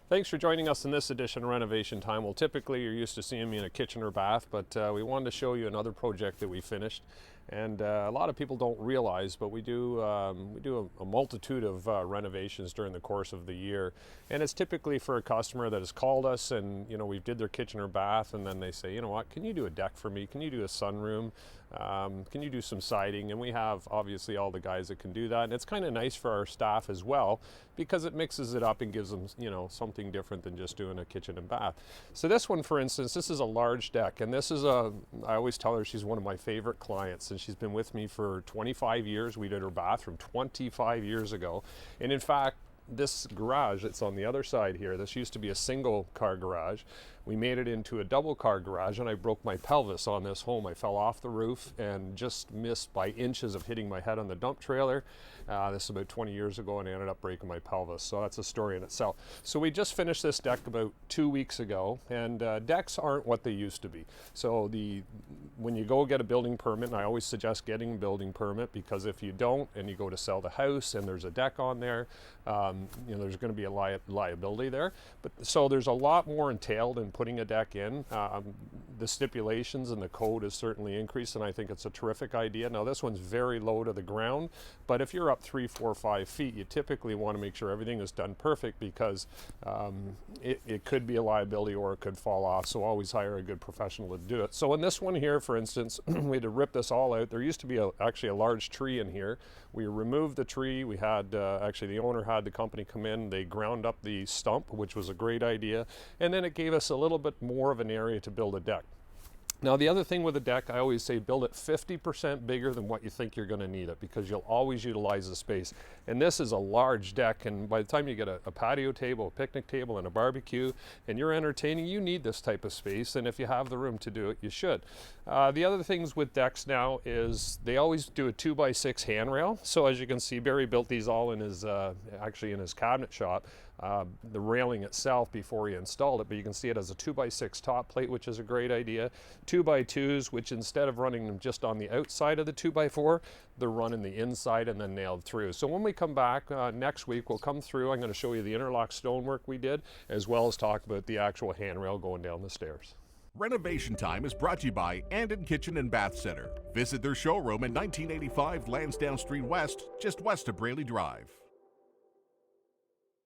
Thanks for joining us in this edition of Renovation Time. Well, typically you're used to seeing me in a kitchen or bath, but we wanted to show you another project that we finished. And a lot of people don't realize, but we do a multitude of renovations during the course of the year. And it's typically for a customer that has called us and, we did their kitchen or bath, and then they say, you know what, can you do a deck for me? Can you do a sunroom? Can you do some siding? And we have obviously all the guys that can do that. And it's kind of nice for our staff as well, because it mixes it up and gives them, something different than just doing a kitchen and bath. So this one, for instance, this is a large deck, and this is I always tell her she's one of my favorite clients, and she's been with me for 25 years. We did her bathroom 25 years ago. And in fact, this garage that's on the other side here, this used to be a single car garage. We made it into a double car garage, and I broke my pelvis on this home. I fell off the roof and just missed by inches of hitting my head on the dump trailer. This is about 20 years ago, and I ended up breaking my pelvis. So that's a story in itself. So we just finished this deck about 2 weeks ago, and decks aren't what they used to be. So when you go get a building permit, and I always suggest getting a building permit, because if you don't and you go to sell the house and there's a deck on there, there's going to be a liability there. But so there's a lot more entailed in putting a deck in. The stipulations and the code has certainly increased, and I think it's a terrific idea. Now this one's very low to the ground, but if you're up 3, 4, 5 feet, you typically want to make sure everything is done perfect, because it could be a liability or it could fall off. So always hire a good professional to do it. So in this one here, for instance, we had to rip this all out. There used to be actually a large tree in here. We removed the tree. We had actually the owner had the company come in. They ground up the stump, which was a great idea, and then it gave us a little bit more of an area to build a deck. Now the other thing with a deck, I always say build it 50% bigger than what you think you're going to need it, because you'll always utilize the space. And this is a large deck, and by the time you get a patio table, a picnic table, and a barbecue, and you're entertaining, you need this type of space, and if you have the room to do it, you should. The other things with decks now is they always do a 2x6 handrail. So as you can see, Barry built these all in his actually in his cabinet shop. The railing itself before he installed it, but you can see it as a 2x6 top plate, which is a great idea. 2x2s, which instead of running them just on the outside of the 2x4, they're running the inside and then nailed through. So when we come back next week, we'll come through. I'm going to show you the interlock stonework we did, as well as talk about the actual handrail going down the stairs. Renovation Time is brought to you by Anden Kitchen and Bath Center. Visit their showroom at 1985 Lansdowne Street West, just west of Braley Drive.